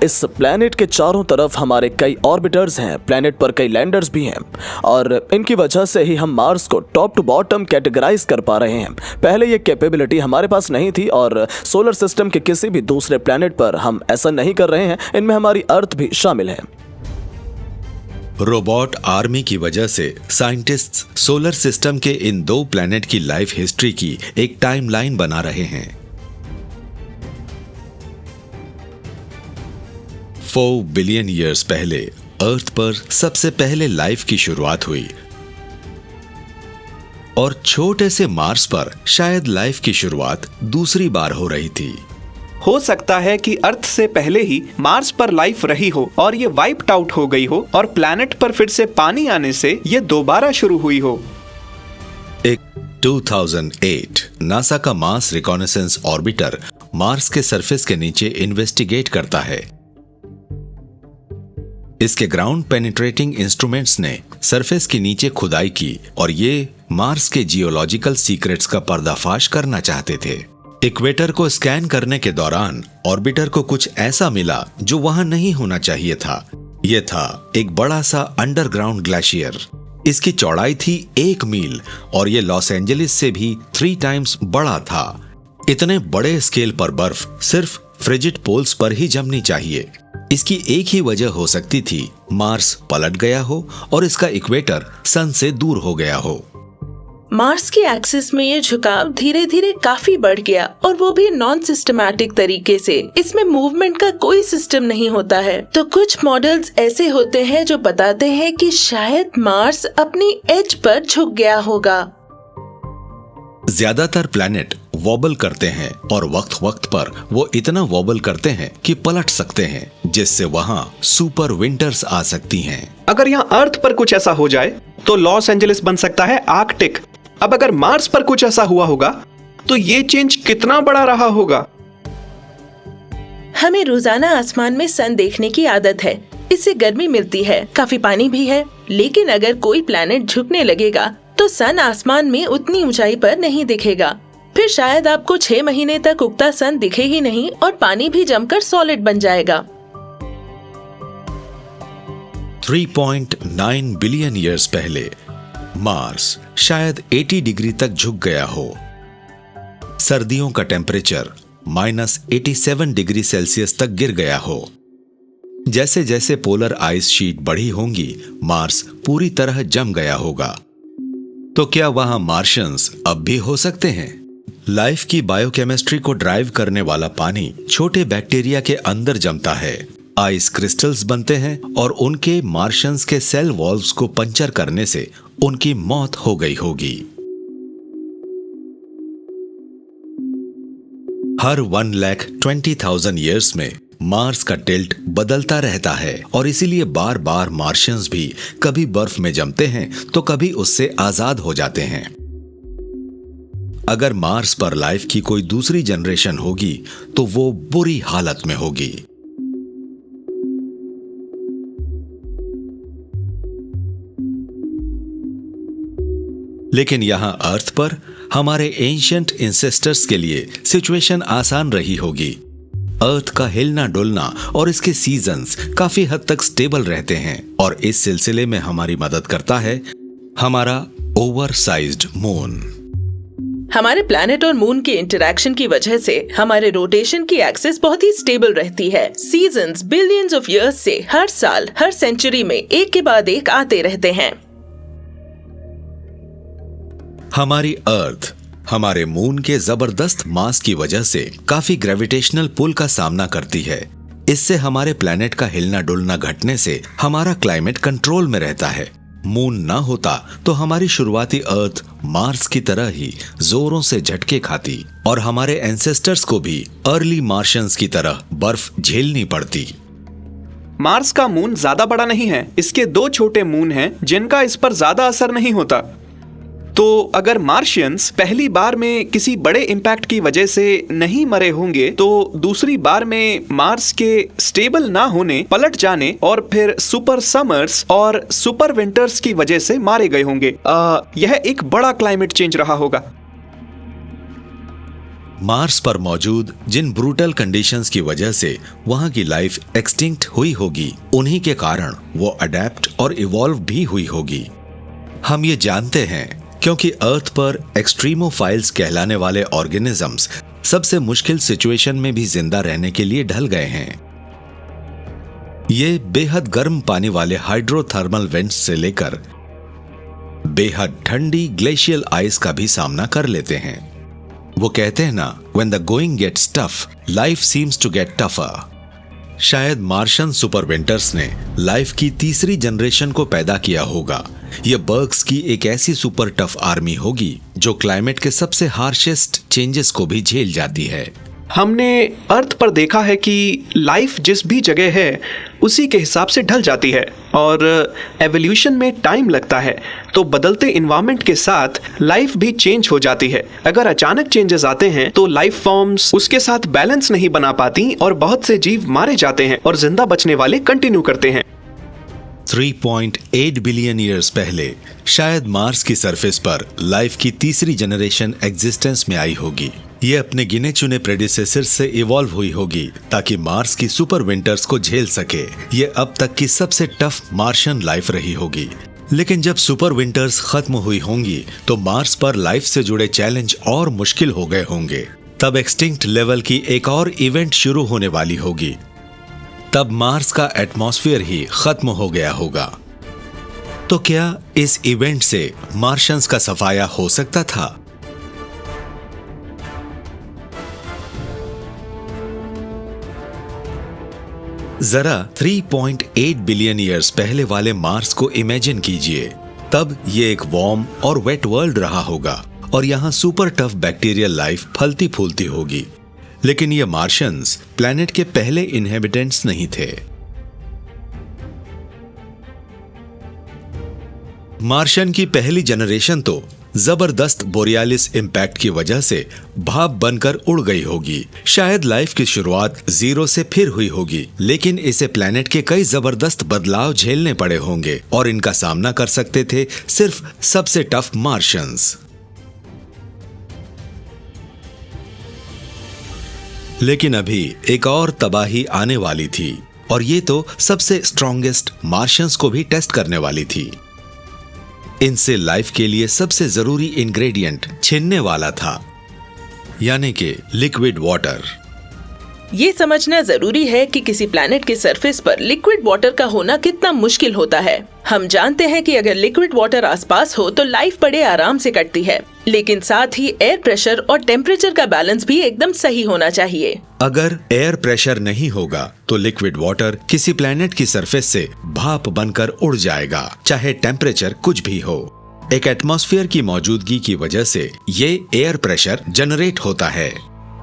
इस प्लैनेट के चारों तरफ हमारे कई ऑर्बिटर्स हैं, प्लैनेट पर कई लैंडर्स भी हैं और इनकी वजह से ही हम मार्स को टॉप टू बॉटम कैटेगराइज कर पा रहे हैं। पहले ये कैपेबिलिटी हमारे पास नहीं थी और सोलर सिस्टम के किसी भी दूसरे प्लैनेट पर हम ऐसा नहीं कर रहे हैं। इनमें हमारी अर्थ भी शामिल है। रोबोट आर्मी की वजह से साइंटिस्ट्स सोलर सिस्टम के इन 2 प्लैनेट की लाइफ हिस्ट्री की एक टाइमलाइन बना रहे हैं। 4 बिलियन ईयर्स पहले अर्थ पर सबसे पहले लाइफ की शुरुआत हुई और छोटे से मार्स पर शायद लाइफ की शुरुआत दूसरी बार हो रही थी। हो सकता है कि अर्थ से पहले ही मार्स पर लाइफ रही हो और ये वाइप्ड आउट हो गई हो और प्लैनेट पर फिर से पानी आने से ये दोबारा शुरू हुई हो। एक 2008 नासा का मार्स रिकॉनेसेंस ऑर्बिटर मार्स के सरफेस के नीचे इन्वेस्टिगेट करता है। इसके ग्राउंड पेनिट्रेटिंग इंस्ट्रूमेंट्स ने सरफेस के नीचे खुदाई की और ये मार्स के जियोलॉजिकल सीक्रेट्स का पर्दाफाश करना चाहते थे। इक्वेटर को स्कैन करने के दौरान ऑर्बिटर को कुछ ऐसा मिला जो वहां नहीं होना चाहिए था। यह था एक बड़ा सा अंडरग्राउंड ग्लेशियर। इसकी चौड़ाई थी 1 मील और यह लॉस एंजलिस से भी 3 टाइम्स बड़ा था। इतने बड़े स्केल पर बर्फ सिर्फ फ्रिजिड पोल्स पर ही जमनी चाहिए। इसकी एक ही वजह हो सकती थी, मार्स पलट गया हो और इसका इक्वेटर सन से दूर हो गया हो। मार्स की एक्सिस में ये झुकाव धीरे धीरे काफी बढ़ गया और वो भी नॉन सिस्टमैटिक तरीके से। इसमें मूवमेंट का कोई सिस्टम नहीं होता है। तो कुछ मॉडल्स ऐसे होते हैं जो बताते हैं कि शायद मार्स अपनी एज पर झुक गया होगा। ज्यादातर प्लैनेट वॉबल करते हैं और वक्त वक्त पर वो इतना वॉबल करते हैं कि पलट सकते हैं, जिससे वहाँ सुपर विंटर्स आ सकती हैं। अगर यहाँ अर्थ पर कुछ ऐसा हो जाए तो लॉस एंजलिस बन सकता है आर्कटिक। अब अगर मार्स पर कुछ ऐसा हुआ होगा तो ये चेंज कितना बड़ा रहा होगा। हमें रोजाना आसमान में सन देखने की आदत है। इससे गर्मी मिलती है, काफी पानी भी है। लेकिन अगर कोई प्लैनेट झुकने लगेगा तो सन आसमान में उतनी ऊंचाई पर नहीं दिखेगा। फिर शायद आपको 6 महीने तक उगता सन दिखे ही नहीं और पानी भी जमकर सॉलिड बन जाएगा। 3.9 बिलियन ईयर्स पहले मार्स शायद 80 डिग्री तक झुक गया हो। सर्दियों का टेम्परेचर -87 डिग्री सेल्सियस तक गिर गया हो। जैसे जैसे पोलर आइस शीट बढ़ी होंगी, मार्स पूरी तरह जम गया होगा। तो क्या वहां मार्शियंस अब भी हो सकते हैं? लाइफ की बायोकेमिस्ट्री को ड्राइव करने वाला पानी छोटे बैक्टीरिया के अंदर जमता है, आइस क्रिस्टल्स बनते हैं और उनके मार्शियंस के सेल वॉल्व्स को पंचर करने से उनकी मौत हो गई होगी। हर 1,20,000 ईयर्स में मार्स का टिल्ट बदलता रहता है और इसीलिए बार बार मार्शियंस भी कभी बर्फ में जमते हैं तो कभी उससे आजाद हो जाते हैं। अगर मार्स पर लाइफ की कोई दूसरी जनरेशन होगी तो वो बुरी हालत में होगी। लेकिन यहां अर्थ पर हमारे एंशिएंट इंसेस्टर्स के लिए सिचुएशन आसान रही होगी। अर्थ का हिलना डुलना और इसके सीजन्स काफी हद तक स्टेबल रहते हैं और इस सिलसिले में हमारी मदद करता है हमारा ओवरसाइज्ड मून। हमारे प्लैनेट और मून की इंटरैक्शन की वजह से हमारे रोटेशन की एक्सिस बहुत ही स्टेबल रहती है। सीजन्स बिलियंस ऑफ ईयर्स से हर साल हर सेंचुरी में एक के बाद एक आते रहते हैं। हमारी अर्थ हमारे मून के जबरदस्त मास की वजह से काफी ग्रेविटेशनल पुल का सामना करती है। इससे हमारे प्लैनेट का हिलना डुलना घटने से हमारा क्लाइमेट कंट्रोल में रहता है। मून ना होता तो हमारी शुरुआती अर्थ मार्स की तरह ही जोरों से झटके खाती और हमारे एंसेस्टर्स को भी अर्ली मार्शियंस की तरह बर्फ झेलनी पड़ती। मार्स का मून ज्यादा बड़ा नहीं है, इसके 2 छोटे मून हैं जिनका इस पर ज्यादा असर नहीं होता। तो अगर मार्शियंस पहली बार में किसी बड़े इम्पैक्ट की वजह से नहीं मरे होंगे तो दूसरी बार में मार्स के स्टेबल ना होने, पलट जाने और फिर सुपर समर्स और सुपर विंटर्स की वजह से मारे गए होंगे। यह एक बड़ा क्लाइमेट चेंज रहा होगा। मार्स पर मौजूद जिन ब्रूटल कंडीशंस की वजह से वहां की लाइफ एक्सटिंक्ट हुई होगी, उन्हीं के कारण वो अडेप्ट और इवॉल्व भी हुई होगी। हम ये जानते हैं क्योंकि अर्थ पर एक्सट्रीमोफाइल्स कहलाने वाले ऑर्गेनिजम्स सबसे मुश्किल सिचुएशन में भी जिंदा रहने के लिए ढल गए हैं। ये बेहद गर्म पानी वाले हाइड्रोथर्मल वेंट्स से लेकर बेहद ठंडी ग्लेशियल आइस का भी सामना कर लेते हैं। वो कहते हैं ना, when the going gets tough, life seems to get tougher। शायद मार्शन सुपर विंटर्स ने लाइफ की तीसरी जनरेशन को पैदा किया होगा। ये बर्ग्स की एक ऐसी सुपर टफ आर्मी होगी जो क्लाइमेट के सबसे हार्शेस्ट चेंजेस को भी झेल जाती है। हमने अर्थ पर देखा है कि लाइफ जिस भी जगह है उसी के हिसाब से ढल जाती है और एवोल्यूशन में टाइम लगता है, तो बदलते इन्वायरमेंट के साथ लाइफ भी चेंज हो जाती है। अगर अचानक चेंजेस आते हैं तो लाइफ फॉर्म्स उसके साथ बैलेंस नहीं बना पाती और बहुत से जीव मारे जाते हैं और जिंदा बचने वाले कंटिन्यू करते हैं। 3.8 बिलियन ईयर्स पहले शायद मार्स की सरफेस पर लाइफ की तीसरी जनरेशन एग्जिस्टेंस में आई होगी। ये अपने गिने चुने प्रेडिसेसर से इवॉल्व हुई होगी ताकि मार्स की सुपर विंटर्स को झेल सके। ये अब तक की सबसे टफ मार्शियन लाइफ रही होगी। लेकिन जब सुपर विंटर्स खत्म हुई होंगी तो मार्स पर लाइफ से जुड़े चैलेंज और मुश्किल हो गए होंगे। तब एक्सटिंक्ट लेवल की एक और इवेंट शुरू होने वाली होगी। तब मार्स का एटमॉस्फेयर ही खत्म हो गया होगा। तो क्या इस इवेंट से मार्शियंस का सफाया हो सकता था? जरा 3.8 बिलियन ईयर्स पहले वाले मार्स को इमेजिन कीजिए। तब ये एक वार्म और वेट वर्ल्ड रहा होगा और यहाँ सुपर टफ बैक्टीरियल लाइफ फलती फूलती होगी। लेकिन ये मार्शियंस प्लैनेट के पहले इनहेबिटेंट्स नहीं थे। मार्शियन की पहली जनरेशन तो जबरदस्त बोरियालिस इम्पैक्ट की वजह से भाप बनकर उड़ गई होगी। शायद लाइफ की शुरुआत जीरो से फिर हुई होगी, लेकिन इसे प्लैनेट के कई जबरदस्त बदलाव झेलने पड़े होंगे और इनका सामना कर सकते थे सिर्फ सबसे टफ मार्शियंस। लेकिन अभी एक और तबाही आने वाली थी और ये तो सबसे स्ट्रॉन्गेस्ट मार्शियंस को भी टेस्ट करने वाली थी। इनसे लाइफ के लिए सबसे जरूरी इंग्रेडिएंट छिनने वाला था, यानी कि लिक्विड वाटर। ये समझना जरूरी है कि किसी प्लैनेट के सरफेस पर लिक्विड वाटर का होना कितना मुश्किल होता है। हम जानते हैं कि अगर लिक्विड वाटर आसपास हो तो लाइफ बड़े आराम से कटती है, लेकिन साथ ही एयर प्रेशर और टेम्परेचर का बैलेंस भी एकदम सही होना चाहिए। अगर एयर प्रेशर नहीं होगा तो लिक्विड वाटर किसी प्लैनेट की सरफेस से भाप बनकर उड़ जाएगा, चाहे टेम्परेचर कुछ भी हो। एक एटमॉस्फेयर की मौजूदगी की वजह से ये एयर प्रेशर जनरेट होता है।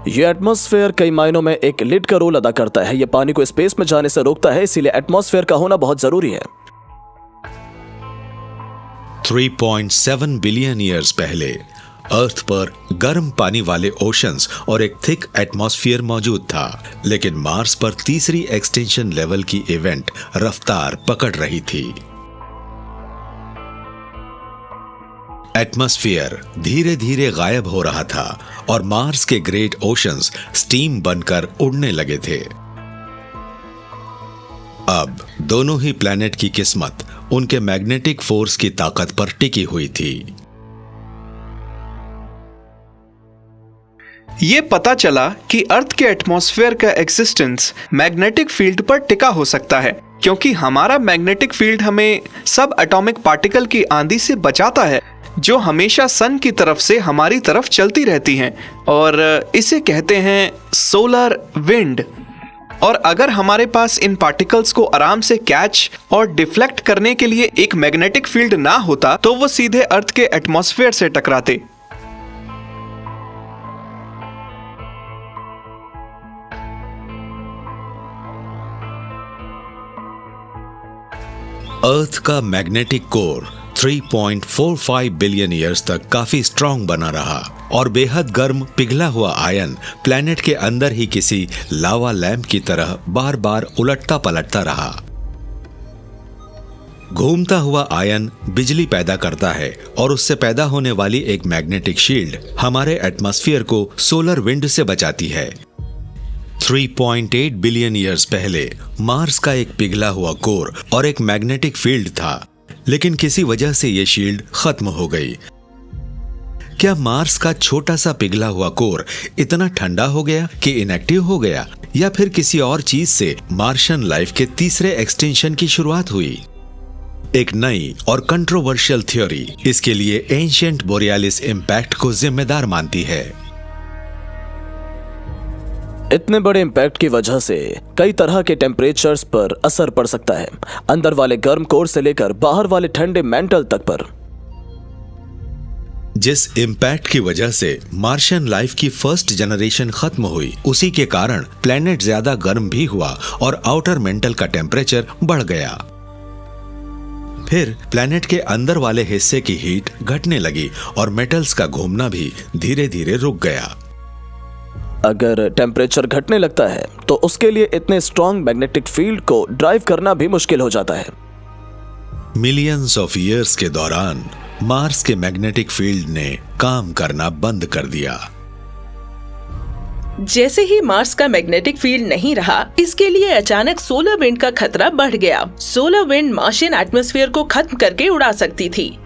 ये एटमॉस्फेयर कई मायनों में एक लिड का रोल अदा करता है। ये पानी को स्पेस में जाने से रोकता है, इसीलिए एटमॉस्फेयर का होना बहुत जरूरी है। 3.7 बिलियन ईयर्स पहले अर्थ पर गर्म पानी वाले ओशंस और एक थिक एटमॉस्फेयर मौजूद था, लेकिन मार्स पर तीसरी एक्सटेंशन लेवल की इवेंट रफ्तार पकड़ रही थी। एटमॉस्फेयर धीरे धीरे गायब हो रहा था और मार्स के ग्रेट ओशंस स्टीम बनकर उड़ने लगे थे। अब दोनों ही प्लैनेट की किस्मत उनके मैग्नेटिक फोर्स की ताकत पर टिकी हुई थी। ये पता चला कि अर्थ के एटमॉस्फेयर का एग्जिस्टेंस मैग्नेटिक फील्ड पर टिका हो सकता है, क्योंकि हमारा मैग्नेटिक फील्ड हमें सब एटॉमिक पार्टिकल की आंधी से बचाता है जो हमेशा सन की तरफ से हमारी तरफ चलती रहती हैं, और इसे कहते हैं सोलर विंड। और अगर हमारे पास इन पार्टिकल्स को आराम से कैच और डिफ्लेक्ट करने के लिए एक मैग्नेटिक फील्ड ना होता तो वो सीधे अर्थ के एटमॉस्फेयर से टकराते। अर्थ का मैग्नेटिक कोर 3.45 बिलियन ईयर्स तक काफी स्ट्रॉन्ग बना रहा और बेहद गर्म पिघला हुआ आयन प्लैनेट के अंदर ही किसी लावा लैंप की तरह बार बार उलटता पलटता रहा। घूमता हुआ आयन बिजली पैदा करता है और उससे पैदा होने वाली एक मैग्नेटिक शील्ड हमारे एटमॉस्फेयर को सोलर विंड से बचाती है। 3.8 बिलियन ईयर्स पहले मार्स का एक पिघला हुआ कोर और एक मैग्नेटिक फील्ड था, लेकिन किसी वजह से ये शील्ड खत्म हो गई। क्या मार्स का छोटा सा पिघला हुआ कोर इतना ठंडा हो गया कि इनएक्टिव हो गया, या फिर किसी और चीज से मार्शियन लाइफ के तीसरे एक्सटेंशन की शुरुआत हुई? एक नई और कंट्रोवर्शियल थ्योरी इसके लिए एंशिएंट बोरियालिस इंपैक्ट को जिम्मेदार मानती है। इतने बड़े इंपैक्ट की वजह से कई तरह के टेम्परेचर्स पर असर पड़ सकता है, अंदर वाले गर्म कोर से लेकर बाहर वाले ठंडे मेंटल तक पर। जिस इंपैक्ट की वजह से मार्शियन लाइफ की फर्स्ट जनरेशन खत्म हुई, उसी के कारण प्लेनेट ज्यादा गर्म भी हुआ और आउटर मेंटल का टेम्परेचर बढ़ गया। फिर प्लेनेट के अंदर वाले हिस्से की हीट घटने लगी और मेटल्स का घूमना भी धीरे धीरे रुक गया। अगर टेम्परेचर घटने लगता है तो उसके लिए इतने स्ट्रॉन्ग मैग्नेटिक फील्ड को ड्राइव करना भी मुश्किल हो जाता है। मिलियंस ऑफ ईयर्स के दौरान मार्स के मैग्नेटिक फील्ड ने काम करना बंद कर दिया। जैसे ही मार्स का मैग्नेटिक फील्ड नहीं रहा, इसके लिए अचानक सोलर विंड का खतरा बढ़ गया। सोलर विंड मार्शियन एटमॉस्फेयर को खत्म करके उड़ा सकती थी।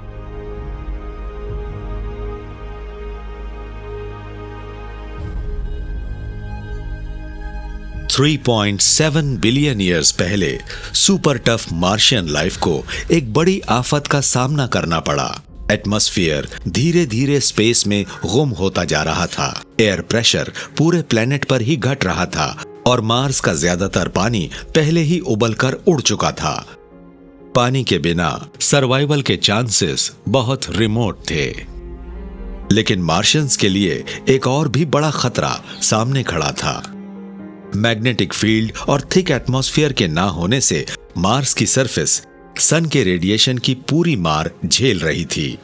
$3.7 बिलियन ईयर्स पहले सुपर टफ मार्शियन लाइफ को एक बड़ी आफत का सामना करना पड़ा। एटमॉस्फेयर धीरे धीरे स्पेस में गुम होता जा रहा था। एयर प्रेशर पूरे प्लेनेट पर ही घट रहा था और मार्स का ज्यादातर पानी पहले ही उबलकर उड़ चुका था। पानी के बिना सर्वाइवल के चांसेस बहुत रिमोट थे। लेकिन मार्शियंस के लिए एक और भी बड़ा खतरा सामने खड़ा था। मैग्नेटिक फील्ड और थिक एटमॉस्फेयर के ना होने से मार्स की सरफेस सन के रेडिएशन की पूरी मार झेल रही थी।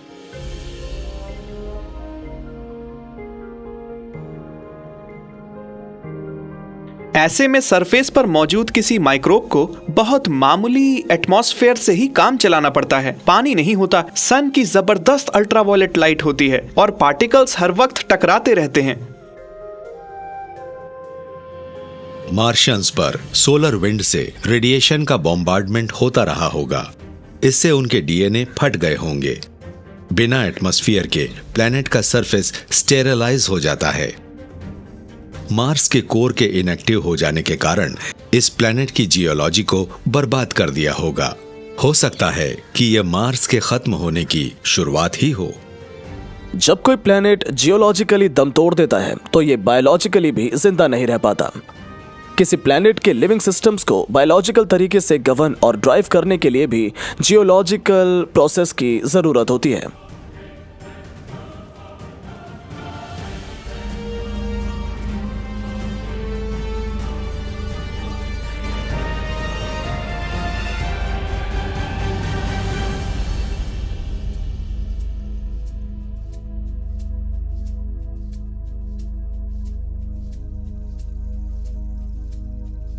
ऐसे में सरफेस पर मौजूद किसी माइक्रोब को बहुत मामूली एटमॉस्फेयर से ही काम चलाना पड़ता है। पानी नहीं होता, सन की जबरदस्त अल्ट्रावायलेट लाइट होती है और पार्टिकल्स हर वक्त टकराते रहते हैं। मार्शियंस पर सोलर विंड से रेडिएशन का बॉम्बार्डमेंट होता रहा होगा। इससे उनके डीएनए फट गए होंगे। बिना एटमॉस्फेयर के प्लेनेट का सरफेस स्टेरलाइज हो जाता है। मार्स के कोर के इनएक्टिव हो जाने के कारण इस प्लेनेट की जियोलॉजी को बर्बाद कर दिया होगा। हो सकता है कि यह मार्स के खत्म होने की शुरुआत ही हो। जब कोई प्लेनेट जियोलॉजिकली दम तोड़ देता है तो ये बायोलॉजिकली भी जिंदा नहीं रह पाता। किसी प्लेनेट के लिविंग सिस्टम्स को बायोलॉजिकल तरीके से गवर्न और ड्राइव करने के लिए भी जियोलॉजिकल प्रोसेस की जरूरत होती है।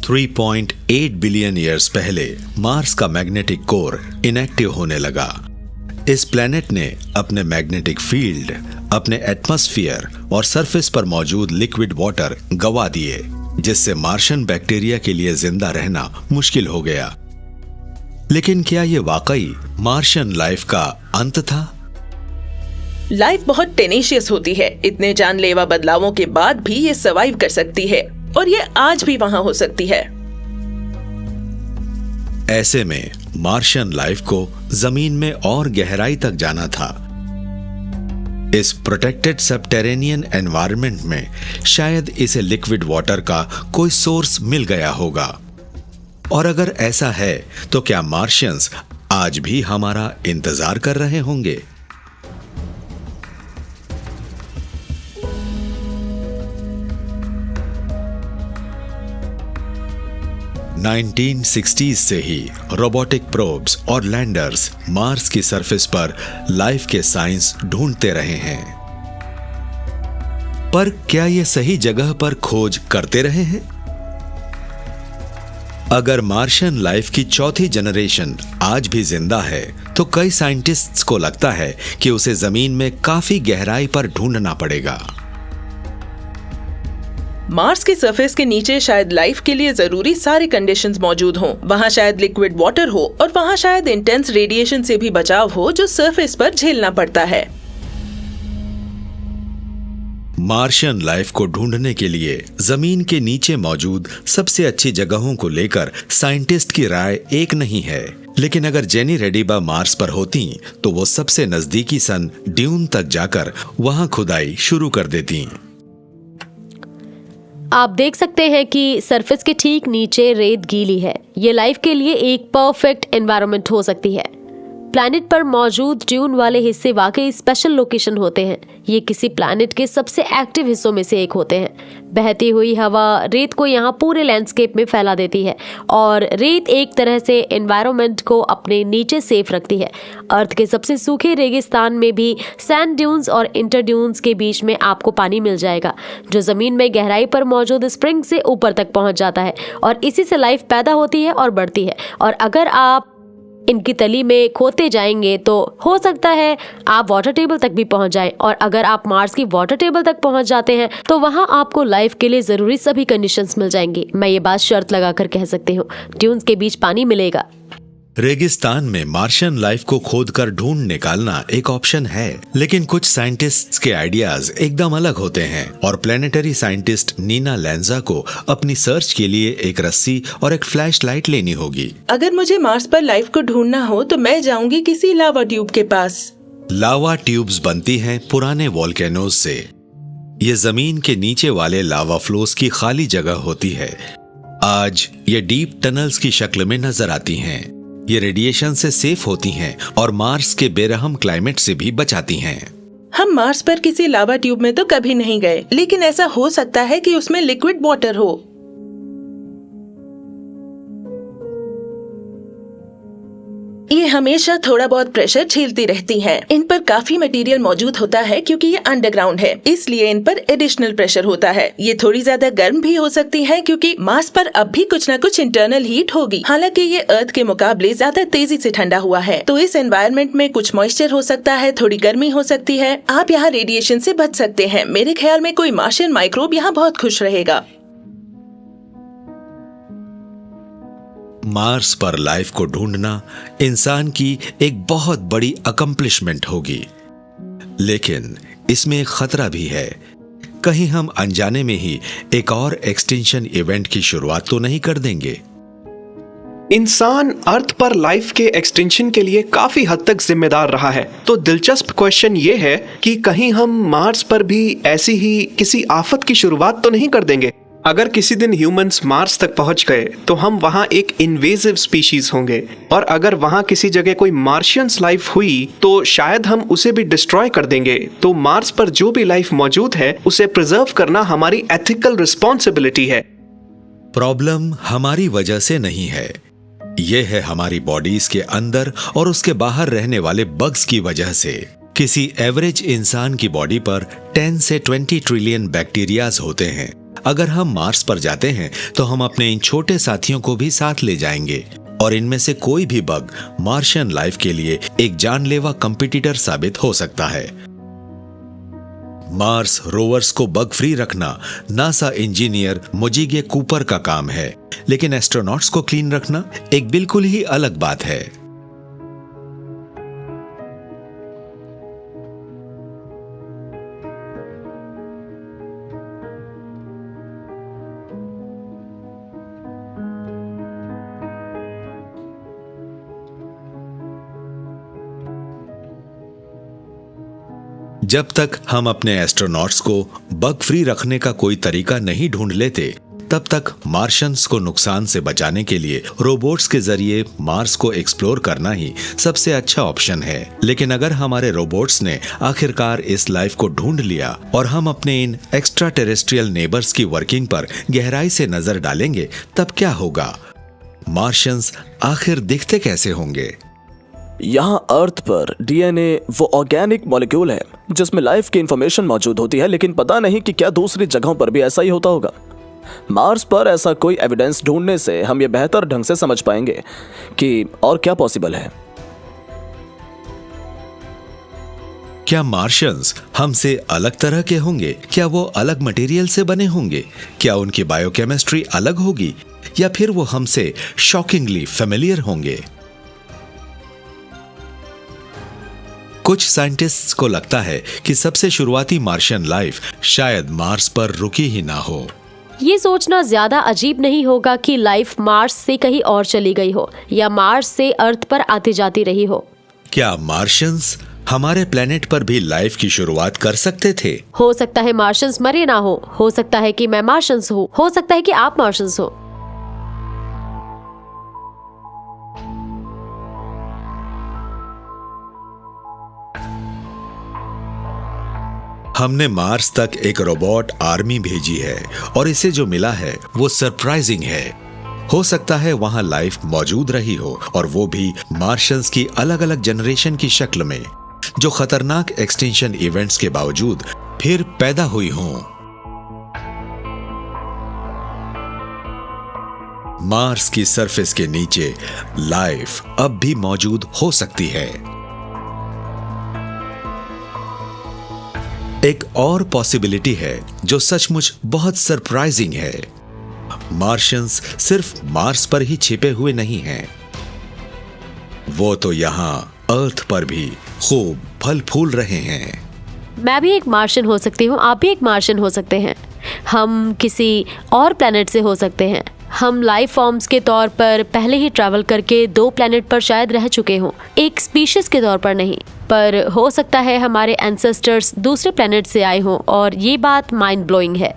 $3.8 बिलियन ईयर्स पहले मार्स का मैग्नेटिक कोर इनएक्टिव होने लगा। इस प्लेनेट ने अपने मैग्नेटिक फील्ड, अपने एटमॉस्फेयर और सरफेस पर मौजूद लिक्विड वाटर गवा दिए, जिससे मार्शियन बैक्टीरिया के लिए जिंदा रहना मुश्किल हो गया। लेकिन क्या ये वाकई मार्शियन लाइफ का अंत था? लाइफ बहुत टेनेशियस होती है। इतने जानलेवा बदलावों के बाद भी ये सर्वाइव कर सकती है और ये आज भी वहां हो सकती है। ऐसे में मार्शियन लाइफ को जमीन में और गहराई तक जाना था। इस प्रोटेक्टेड सबटेरेनियन एनवायरनमेंट में शायद इसे लिक्विड वाटर का कोई सोर्स मिल गया होगा। और अगर ऐसा है तो क्या मार्शियंस आज भी हमारा इंतजार कर रहे होंगे? नाइनटीन 1960s से ही रोबोटिक प्रोब्स और लैंडर्स मार्स की सरफेस पर लाइफ के साइंस ढूंढते रहे हैं। पर क्या ये सही जगह पर खोज करते रहे हैं? अगर मार्शियन लाइफ की चौथी जनरेशन आज भी जिंदा है तो कई साइंटिस्ट्स को लगता है कि उसे जमीन में काफी गहराई पर ढूंढना पड़ेगा। मार्स के सरफेस के नीचे शायद लाइफ के लिए जरूरी सारे कंडीशंस मौजूद हों। वहाँ शायद लिक्विड वाटर हो और वहाँ शायद इंटेंस रेडिएशन से भी बचाव हो जो सरफेस पर झेलना पड़ता है। मार्शियन लाइफ को ढूंढने के लिए जमीन के नीचे मौजूद सबसे अच्छी जगहों को लेकर साइंटिस्ट की राय एक नहीं है। लेकिन अगर जेनी रेडिबा मार्स पर होती तो वो सबसे नजदीकी सन ड्यून तक जाकर वहां खुदाई शुरू कर देती। आप देख सकते हैं कि सरफेस के ठीक नीचे रेत गीली है। ये लाइफ के लिए एक परफेक्ट एनवायरनमेंट हो सकती है। प्लैनेट पर मौजूद ड्यून वाले हिस्से वाकई स्पेशल लोकेशन होते हैं। ये किसी प्लैनेट के सबसे एक्टिव हिस्सों में से एक होते हैं। बहती हुई हवा रेत को यहाँ पूरे लैंडस्केप में फैला देती है और रेत एक तरह से एनवायरनमेंट को अपने नीचे सेफ रखती है। अर्थ के सबसे सूखे रेगिस्तान में भी सैंड ड्यून्स और इंटर ड्यून्स के बीच में आपको पानी मिल जाएगा जो जमीन में गहराई पर मौजूद स्प्रिंग से ऊपर तक पहुंच जाता है और इसी से लाइफ पैदा होती है और बढ़ती है। और अगर आप इनकी तली में खोदते जाएंगे तो हो सकता है आप वाटर टेबल तक भी पहुंच जाएं। और अगर आप मार्स की वाटर टेबल तक पहुंच जाते हैं तो वहां आपको लाइफ के लिए जरूरी सभी कंडीशंस मिल जाएंगी। मैं ये बात शर्त लगाकर कह सकती हूँ, ड्यून्स के बीच पानी मिलेगा। रेगिस्तान में मार्शियन लाइफ को खोदकर ढूंढ निकालना एक ऑप्शन है, लेकिन कुछ साइंटिस्ट्स के आइडियाज एकदम अलग होते हैं और प्लेनेटरी साइंटिस्ट नीना लैंजा को अपनी सर्च के लिए एक रस्सी और एक फ्लैश लाइट लेनी होगी। अगर मुझे मार्स पर लाइफ को ढूंढना हो तो मैं जाऊंगी किसी लावा ट्यूब के पास। लावा ट्यूब्स बनती हैं पुराने वोल्केनोज से। ये जमीन के नीचे वाले लावा फ्लोस की खाली जगह होती है। आज ये डीप टनल्स की शक्ल में नजर आती हैं। ये रेडिएशन से सेफ होती हैं और मार्स के बेरहम क्लाइमेट से भी बचाती हैं। हम मार्स पर किसी लावा ट्यूब में तो कभी नहीं गए, लेकिन ऐसा हो सकता है कि उसमें लिक्विड वाटर हो। ये हमेशा थोड़ा बहुत प्रेशर झेलती रहती हैं। इन पर काफी मटेरियल मौजूद होता है क्योंकि ये अंडरग्राउंड है, इसलिए इन पर एडिशनल प्रेशर होता है। ये थोड़ी ज्यादा गर्म भी हो सकती हैं क्योंकि मार्स पर अब भी कुछ न कुछ इंटरनल हीट होगी। हालांकि ये अर्थ के मुकाबले ज्यादा तेजी से ठंडा हुआ है, तो इस एनवायरनमेंट में कुछ मॉइस्चर हो सकता है, थोड़ी गर्मी हो सकती है। आप यहाँ रेडिएशन से बच सकते हैं। मेरे ख्याल में कोई मार्शियन माइक्रोब यहाँ बहुत खुश रहेगा। मार्स पर लाइफ को ढूंढना इंसान की एक बहुत बड़ी अकम्प्लिशमेंट होगी, लेकिन इसमें एक खतरा भी है। कहीं हम अनजाने में ही एक और एक्सटिंक्शन इवेंट की शुरुआत तो नहीं कर देंगे। इंसान अर्थ पर लाइफ के एक्सटेंशन के लिए काफी हद तक जिम्मेदार रहा है। तो दिलचस्प क्वेश्चन ये है कि कहीं हम मार्स पर भी ऐसी ही किसी आफत की शुरुआत तो नहीं कर देंगे। अगर किसी दिन ह्यूमंस मार्स तक पहुंच गए तो हम वहां एक इन्वेजिव स्पीशीज होंगे, और अगर वहां किसी जगह कोई मार्शियंस लाइफ हुई तो शायद हम उसे भी डिस्ट्रॉय कर देंगे। तो मार्स पर जो भी लाइफ मौजूद है उसे प्रिजर्व करना हमारी एथिकल रिस्पॉन्सिबिलिटी है। प्रॉब्लम हमारी वजह से नहीं है, ये है हमारी बॉडीज के अंदर और उसके बाहर रहने वाले बग्स की वजह से। किसी एवरेज इंसान की बॉडी पर 10 से 20 ट्रिलियन बैक्टीरियाज होते हैं। अगर हम मार्स पर जाते हैं तो हम अपने इन छोटे साथियों को भी साथ ले जाएंगे, और इनमें से कोई भी बग मार्शियन लाइफ के लिए एक जानलेवा कंपटीटर साबित हो सकता है। मार्स रोवर्स को बग फ्री रखना नासा इंजीनियर मुजिगे कूपर का काम है, लेकिन एस्ट्रोनॉट्स को क्लीन रखना एक बिल्कुल ही अलग बात है। जब तक हम अपने एस्ट्रोनॉट्स को बग फ्री रखने का कोई तरीका नहीं ढूंढ लेते, तब तक मार्शियंस को नुकसान से बचाने के लिए रोबोट्स के जरिए मार्स को एक्सप्लोर करना ही सबसे अच्छा ऑप्शन है। लेकिन अगर हमारे रोबोट्स ने आखिरकार इस लाइफ को ढूंढ लिया और हम अपने इन एक्स्ट्रा टेरेस्ट्रियल नेबर्स की वर्किंग पर गहराई से नजर डालेंगे, तब क्या होगा? मार्शियंस आखिर दिखते कैसे होंगे? यहाँ अर्थ पर डीएनए वो ऑर्गेनिक मॉलिक्यूल है जिसमें लाइफ की इंफॉर्मेशन मौजूद होती है, लेकिन पता नहीं कि क्या दूसरी जगहों पर भी ऐसा ही होता होगा। मार्स पर ऐसा कोई एविडेंस ढूंढने से हम ये बेहतर ढंग से समझ पाएंगे कि और क्या पॉसिबल है। क्या मार्शियंस हमसे अलग तरह के होंगे? क्या वो अलग मटेरियल से बने होंगे? क्या उनकी बायोकेमिस्ट्री अलग होगी, या फिर वो हमसे शॉकिंगली फेमिलियर होंगे? कुछ साइंटिस्ट्स को लगता है कि सबसे शुरुआती मार्शियन लाइफ शायद मार्स पर रुकी ही ना हो। ये सोचना ज्यादा अजीब नहीं होगा कि लाइफ मार्स से कहीं और चली गई हो या मार्स से अर्थ पर आती जाती रही हो। क्या मार्शियंस हमारे प्लेनेट पर भी लाइफ की शुरुआत कर सकते थे? हो सकता है मार्शियंस मरे ना हो सकता है कि मैं मार्शियंस हूँ, हो सकता है कि आप मार्शियंस हो। हमने मार्स तक एक रोबोट आर्मी भेजी है और इसे जो मिला है वो सरप्राइजिंग है। हो सकता है वहां लाइफ मौजूद रही हो, और वो भी मार्शियंस की अलग अलग जनरेशन की शक्ल में, जो खतरनाक एक्सटिंक्शन इवेंट्स के बावजूद फिर पैदा हुई हों। मार्स की सरफेस के नीचे लाइफ अब भी मौजूद हो सकती है। एक और पॉसिबिलिटी है जो सचमुच बहुत सरप्राइजिंग है। मार्शियंस सिर्फ मार्स पर ही छिपे हुए नहीं हैं, वो तो यहाँ अर्थ पर भी खूब फल फूल रहे हैं। मैं भी एक मार्शियन हो सकती हूँ, आप भी एक मार्शियन हो सकते हैं। हम किसी और प्लेनेट से हो सकते हैं। हम लाइफ फॉर्म्स के तौर पर पहले ही ट्रैवल करके 2 प्लेनेट पर शायद रह चुके हों, एक स्पीशीज के तौर पर नहीं, पर हो सकता है हमारे एंसेस्टर्स दूसरे प्लेनेट से आए हों, और ये बात माइंड ब्लोइंग है।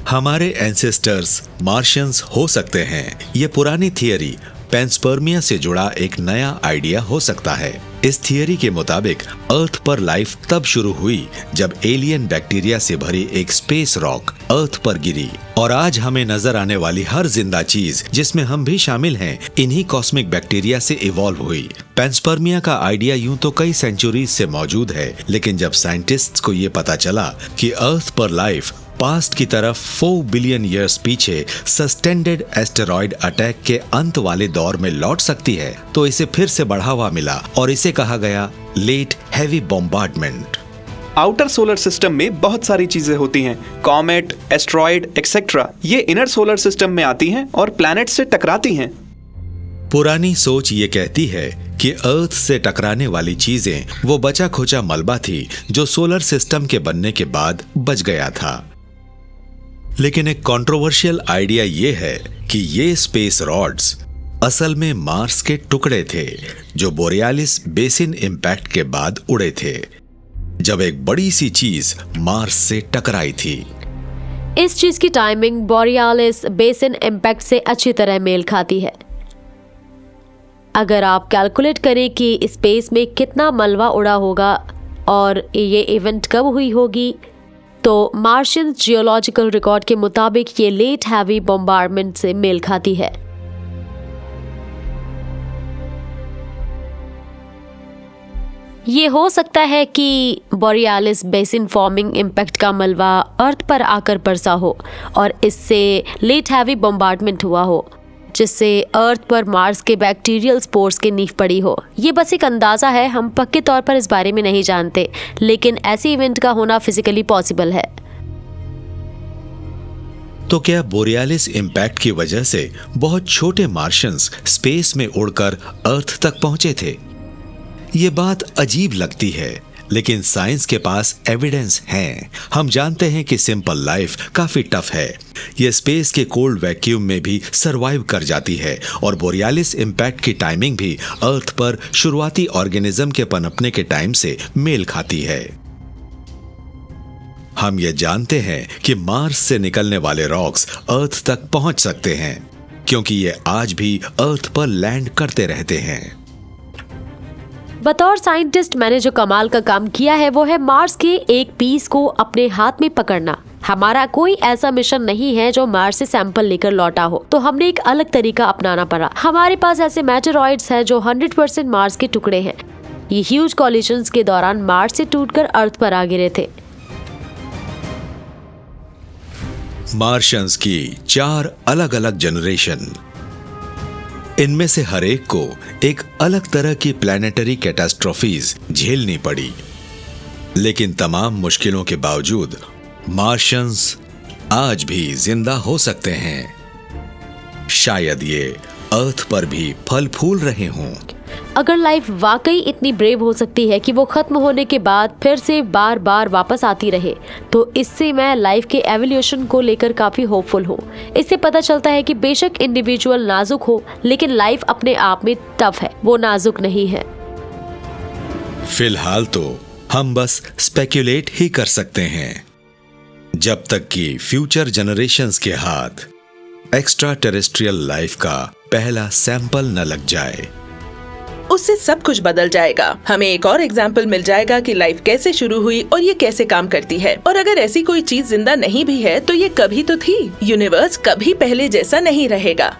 हमारे एंसेस्टर्स मार्शियंस हो सकते हैं। ये पुरानी थियरी पेंस्पर्मिया से जुड़ा एक नया आइडिया हो सकता है। इस थियरी के मुताबिक अर्थ पर लाइफ तब शुरू हुई जब एलियन बैक्टीरिया से भरी एक स्पेस रॉक अर्थ पर गिरी, और आज हमें नजर आने वाली हर जिंदा चीज, जिसमें हम भी शामिल हैं, इन्हीं कॉस्मिक बैक्टीरिया से इवॉल्व हुई। पेंस्पर्मिया का आइडिया यूं तो कई सेंचुरीज से मौजूद है, लेकिन जब साइंटिस्ट्स को ये पता चला कि अर्थ पर लाइफ पास्ट की तरफ 4 बिलियन ईयर्स पीछे सस्टेंडेड एस्टेरॉयड अटैक के अंत वाले दौर में लौट सकती है, तो इसे फिर से बढ़ावा मिला और इसे कहा गया late heavy bombardment. Outer solar system में बहुत सारी चीजें होती हैं, कॉमेट, एस्ट्रॉयड एक्सेट्रा। ये इनर सोलर सिस्टम में आती हैं और प्लैनेट से टकराती हैं। पुरानी सोच ये कहती है कि अर्थ से टकराने वाली चीजें वो बचा खुचा मलबा थी जो सोलर सिस्टम के बनने के बाद बच गया था। लेकिन एक कंट्रोवर्शियल आइडिया ये है कि ये स्पेस रॉड्स असल में मार्स के टुकड़े थे जो बोरियालिस बेसिन इम्पैक्ट के बाद उड़े थे, जब एक बड़ी सी चीज मार्स से टकराई थी। इस चीज की टाइमिंग बोरियालिस बेसिन इम्पैक्ट से अच्छी तरह मेल खाती है। अगर आप कैलकुलेट करें कि स्पेस में कितना मलबा उड़ा होगा और ये इवेंट कब हुई होगी, तो मार्शियन जियोलॉजिकल रिकॉर्ड के मुताबिक ये लेट हैवी बॉम्बार्डमेंट से मेल खाती है। ये हो सकता है कि बोरियालिस बेसिन फॉर्मिंग इम्पैक्ट का मलबा अर्थ पर आकर बरसा हो और इससे लेट हैवी बॉम्बार्डमेंट हुआ हो, जिससे अर्थ पर मार्स के बैक्टीरियल स्पोर्स की नींव पड़ी हो। ये बस एक अंदाजा है, हम पक्के तौर पर इस बारे में नहीं जानते, लेकिन ऐसे इवेंट का होना फिजिकली पॉसिबल है। तो क्या बोरियालिस इम्पैक्ट की वजह से बहुत छोटे मार्शियंस स्पेस में उड़कर अर्थ तक पहुंचे थे? ये बात अजीब लगती है, लेकिन साइंस के पास एविडेंस है। हम जानते हैं कि सिंपल लाइफ काफी टफ है। ये स्पेस के कोल्ड वैक्यूम में भी सरवाइव कर जाती है, और बोरियालिस इम्पैक्ट की टाइमिंग भी अर्थ पर शुरुआती ऑर्गेनिज्म के पनपने के टाइम से मेल खाती है। हम ये जानते हैं कि मार्स से निकलने वाले रॉक्स अर्थ तक पहुंच सकते हैं, क्योंकि ये आज भी अर्थ पर लैंड करते रहते हैं। बतौर साइंटिस्ट मैंने जो कमाल का काम किया है वो है मार्स के एक पीस को अपने हाथ में पकड़ना। हमारा कोई ऐसा मिशन नहीं है जो मार्स से सैंपल लेकर लौटा हो, तो हमने एक अलग तरीका अपनाना पड़ा। हमारे पास ऐसे मेटेरॉइड्स हैं जो 100% मार्स के टुकड़े हैं। ये ह्यूज कॉलिजन्स के दौरान मार्स से टूटकर अर्थ पर आ गिरे थे। मार्शियंस की 4 अलग अलग जनरेशन, इनमें से हर एक को एक अलग तरह की प्लैनेटरी कैटास्ट्रोफीज झेलनी पड़ी, लेकिन तमाम मुश्किलों के बावजूद मार्शियंस आज भी जिंदा हो सकते हैं। शायद ये अर्थ पर भी फल फूल रहे हों। अगर लाइफ वाकई इतनी ब्रेव हो सकती है कि वो खत्म होने के बाद फिर से बार बार वापस आती रहे, तो इससे मैं लाइफ के एवोल्यूशन को लेकर काफी होपफुल हूँ। इससे पता चलता है कि बेशक इंडिविजुअल नाजुक हो, लेकिन लाइफ अपने आप में टफ है, वो नाजुक नहीं है। फिलहाल तो हम बस स्पेक्युलेट ही कर सकते हैं, जब तक कि फ्यूचर जनरेशंस के हाथ एक्स्ट्रा टेरेस्ट्रियल लाइफ का पहला सैंपल न लग जाए। उससे सब कुछ बदल जाएगा। हमें एक और एग्जाम्पल मिल जाएगा कि लाइफ कैसे शुरू हुई और ये कैसे काम करती है। और अगर ऐसी कोई चीज जिंदा नहीं भी है तो ये कभी तो थी। यूनिवर्स कभी पहले जैसा नहीं रहेगा।